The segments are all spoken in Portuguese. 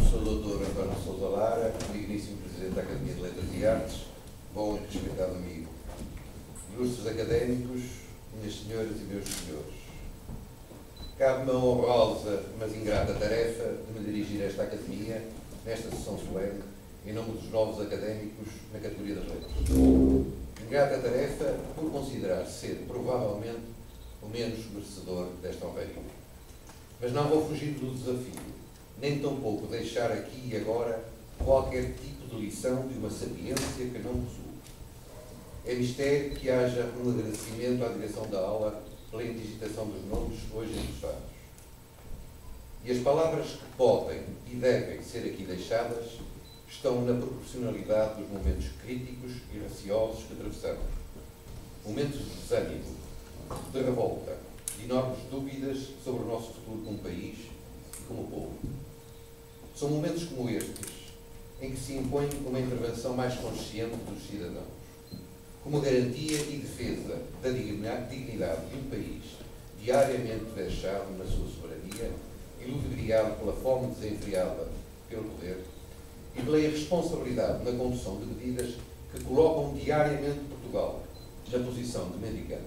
Sou o Dr. António Sousa Lara, digníssimo Presidente da Academia de Letras e Artes, bom e respeitado amigo, ilustres académicos, minhas senhoras e meus senhores. Cabe-me a honrosa, mas ingrata tarefa de me dirigir a esta Academia, nesta sessão solene, em nome dos novos académicos na categoria das letras. Ingrata tarefa por considerar ser, provavelmente, o menos merecedor desta honraria. Mas não vou fugir do desafio, nem tampouco deixar aqui e agora qualquer tipo de lição de uma sapiência que não possuo. É mistério que haja um agradecimento à direção da aula pela indigitação dos nomes hoje interessados. E as palavras que podem e devem ser aqui deixadas estão na proporcionalidade dos momentos críticos e receosos que atravessamos. Momentos de desânimo, de revolta, de enormes dúvidas sobre o nosso futuro como país e como povo. São momentos como estes em que se impõe uma intervenção mais consciente dos cidadãos, como garantia e defesa da dignidade de um país diariamente vexado na sua soberania e ludibriado pela fome desenfreada pelo poder e pela irresponsabilidade na condução de medidas que colocam diariamente Portugal na posição de mendicante.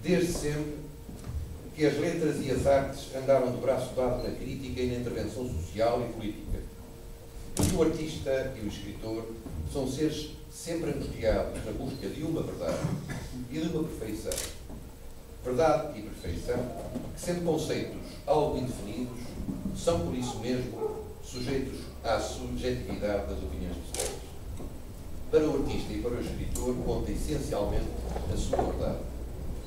Desde sempre que as letras e as artes andaram de braço dado na crítica e na intervenção social e política. E o artista e o escritor são seres sempre angustiados na busca de uma verdade e de uma perfeição. Verdade e perfeição, que sendo conceitos algo indefinidos, são por isso mesmo sujeitos à subjetividade das opiniões pessoais. Para o artista e para o escritor conta essencialmente a sua verdade.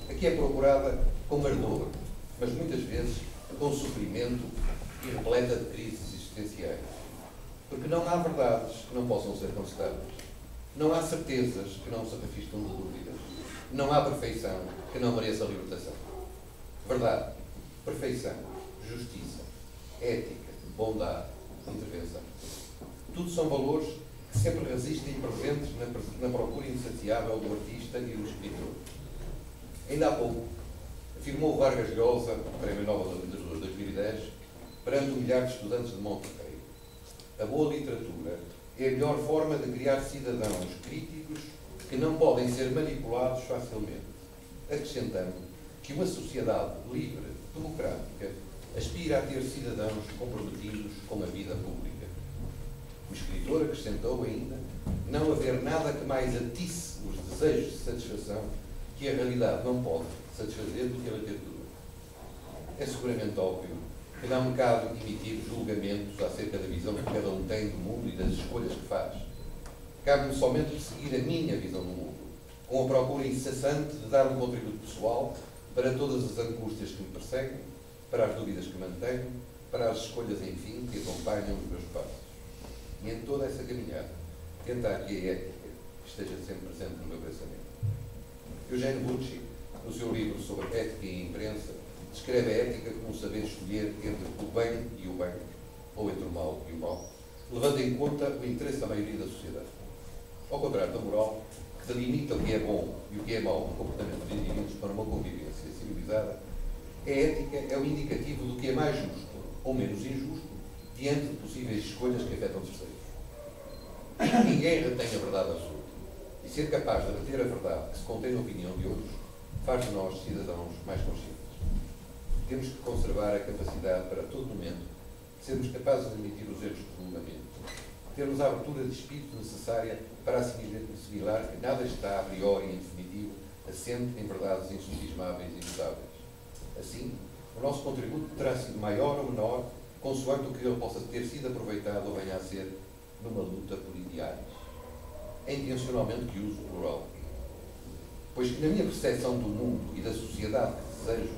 Aqui é procurada com ardor, mas muitas vezes com sofrimento e repleta de crises existenciais. Porque não há verdades que não possam ser contestadas. Não há certezas que não se revestam de dúvidas. Não há perfeição que não mereça libertação. Verdade, perfeição, justiça, ética, bondade, intervenção. Tudo são valores que sempre resistem presentes na procura insaciável do artista e do escritor. Ainda há pouco, afirmou Vargas Llosa, Prémio Nobel da Literatura 2010, perante um milhar de estudantes de Monterrey. A boa literatura é a melhor forma de criar cidadãos críticos que não podem ser manipulados facilmente, acrescentando que uma sociedade livre, democrática, aspira a ter cidadãos comprometidos com a vida pública. O escritor acrescentou ainda não haver nada que mais atice os desejos de satisfação que a realidade não pode satisfazer do que a literatura. É seguramente óbvio que não me cabe emitir julgamentos acerca da visão que cada um tem do mundo e das escolhas que faz. Cabe-me somente seguir a minha visão do mundo, com a procura incessante de dar um contributo pessoal para todas as angústias que me perseguem, para as dúvidas que mantenho, para as escolhas, enfim, que acompanham os meus passos. E em toda essa caminhada, tentar que a ética esteja sempre presente no meu pensamento. Eugênio Bucci, no seu livro sobre ética e imprensa, descreve a ética como um saber escolher entre o bem e o bem, ou entre o mal e o mal, levando em conta o interesse da maioria da sociedade. Ao contrário da moral, que delimita o que é bom e o que é mau no comportamento de indivíduos para uma convivência civilizada, a ética é o indicativo do que é mais justo ou menos injusto diante de possíveis escolhas que afetam terceiros. Ninguém retém a verdade absoluta. E ser capaz de reter a verdade que se contém na opinião de outros faz de nós cidadãos mais conscientes. Temos que conservar a capacidade para, a todo momento, sermos capazes de admitir os erros de julgamento, termos a abertura de espírito necessária para assimilar que nada está a priori em definitivo, assente em verdades insofismáveis e imutáveis. Assim, o nosso contributo terá sido maior ou menor, consoante o que ele possa ter sido aproveitado ou venha a ser numa luta por ideais. É intencionalmente que uso o plural. Pois que na minha percepção do mundo e da sociedade que desejo,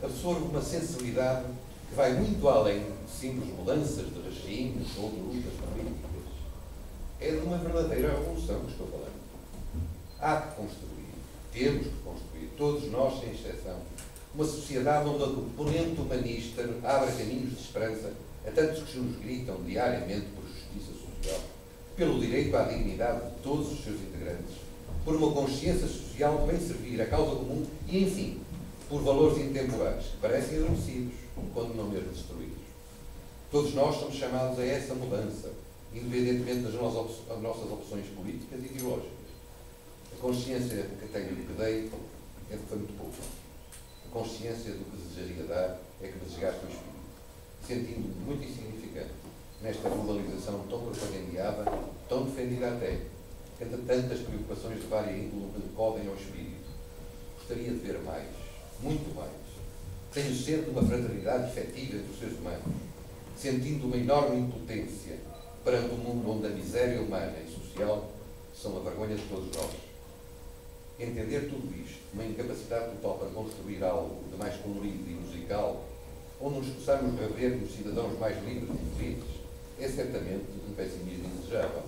absorvo uma sensibilidade que vai muito além de simples mudanças de regimes ou de lutas políticas. É de uma verdadeira revolução que estou falando. Há que construir, temos que construir, todos nós sem exceção, uma sociedade onde a componente humanista abra caminhos de esperança a tantos que nos gritam diariamente por justiça social, pelo direito à dignidade de todos os seus integrantes, por uma consciência social de bem servir a causa comum e, enfim, por valores intemporais que parecem adormecidos, quando não mesmo destruídos. Todos nós somos chamados a essa mudança, independentemente das nossas opções políticas e ideológicas. A consciência que tenho do que dei é que foi muito pouco. A consciência do que desejaria dar é que me desgaste o espírito, sentindo-me muito insignificante nesta globalização tão propagandeada, tão defendida até, entre tantas preocupações de vária índole que decodem ao espírito. Gostaria de ver mais, muito mais. Tenho sede de uma fraternidade efetiva entre os seres humanos, sentindo uma enorme impotência perante um mundo onde a miséria humana e social são a vergonha de todos nós. Entender tudo isto, uma incapacidade total para construir algo de mais colorido e musical, onde nos possamos rever como cidadãos mais livres e felizes, é certamente um pessimismo indesejável.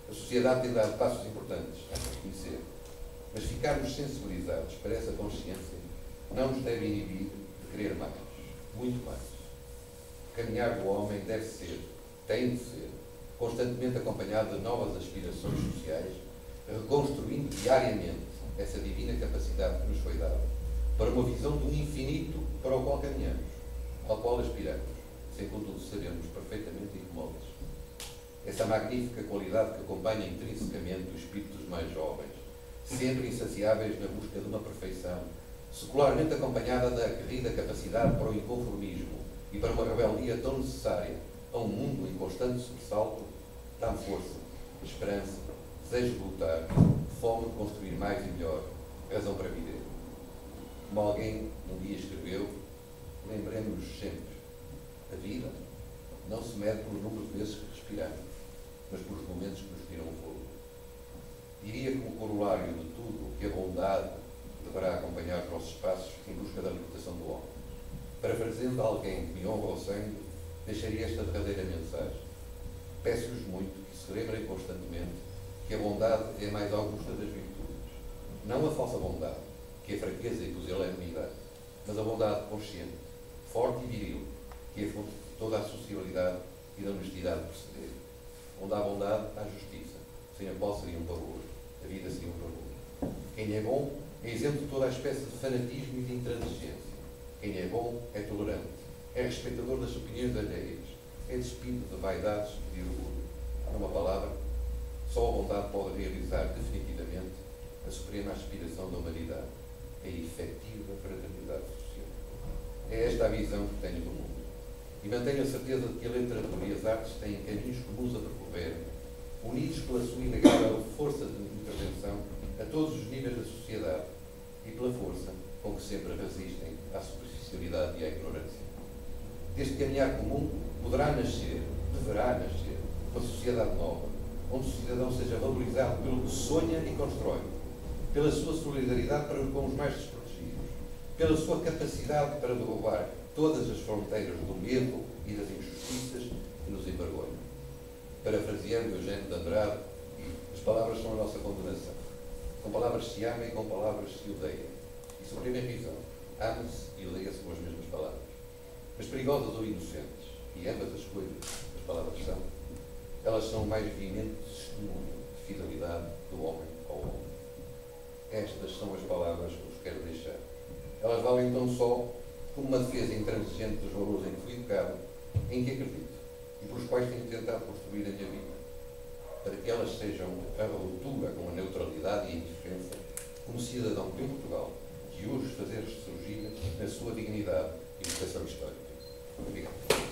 A sociedade tem dado passos importantes a reconhecer, mas ficarmos sensibilizados para essa consciência não nos deve inibir de querer mais, muito mais. O caminhar do homem deve ser, tem de ser, constantemente acompanhado de novas aspirações sociais, reconstruindo diariamente essa divina capacidade que nos foi dada para uma visão do infinito para o qual caminhamos, ao qual aspiramos, sem contudo sabermos perfeitamente incomóveis. Essa magnífica qualidade que acompanha intrinsecamente o espírito dos mais jovens, sempre insaciáveis na busca de uma perfeição, secularmente acompanhada da aguerrida capacidade para o inconformismo e para uma rebeldia tão necessária a um mundo em constante sobressalto, dá-me força, esperança, desejo de lutar, fome de construir mais e melhor, razão para viver. Como alguém um dia escreveu, lembremos-nos sempre, a vida não se mede pelo número de vezes que respiramos, mas pelos momentos que nos tiram o fogo. Diria como corolário de tudo que a bondade deverá acompanhar os nossos passos em busca da libertação do homem. Parafraseando alguém que me honra o sangue, deixaria esta derradeira mensagem. Peço-lhes muito que se lembrem constantemente que a bondade é a mais augusta das virtudes. Não a falsa bondade, que é a fraqueza e pusilanimidade, mas a bondade consciente, forte e viril, que é fonte de toda a socialidade e da honestidade de proceder. Onde há bondade, há justiça, sem a qual seria um pavor, a vida seria um pavor. Quem é bom é isento de toda a espécie de fanatismo e de intransigência. Quem é bom é tolerante, é respeitador das opiniões alheias, é despido de vaidades e de orgulho. Numa palavra, só a bondade pode realizar definitivamente a suprema aspiração da humanidade, a efetiva fraternidade social. É esta a visão que tenho do mundo. E mantenho a certeza de que a literatura e as artes têm caminhos comuns a percorrer, unidos pela sua inegável força de intervenção a todos os níveis da sociedade e pela força com que sempre resistem à superficialidade e à ignorância. Deste caminhar comum poderá nascer, deverá nascer, uma sociedade nova, onde o cidadão seja valorizado pelo que sonha e constrói, pela sua solidariedade para com os mais desprotegidos, pela sua capacidade para derrubar todas as fronteiras do medo e das injustiças que nos envergonham. Parafraseando Eugênio de Andrade, as palavras são a nossa condenação. Com palavras se ama e com palavras se odeia. E suprema risão, ama-se e odeia-se com as mesmas palavras. Mas perigosas ou inocentes, e ambas as coisas as palavras são, elas são o mais veemente testemunho de fidelidade do homem ao homem. Estas são as palavras que vos quero deixar. Elas valem tão só como uma defesa intransigente dos valores em que fui educado, em que acredito, e pelos quais tenho tentado construir a minha vida, para que elas sejam a ruptura com a neutralidade e a indiferença, como cidadão de Portugal, que urge fazer surgir na sua dignidade e vocação histórica. Obrigado.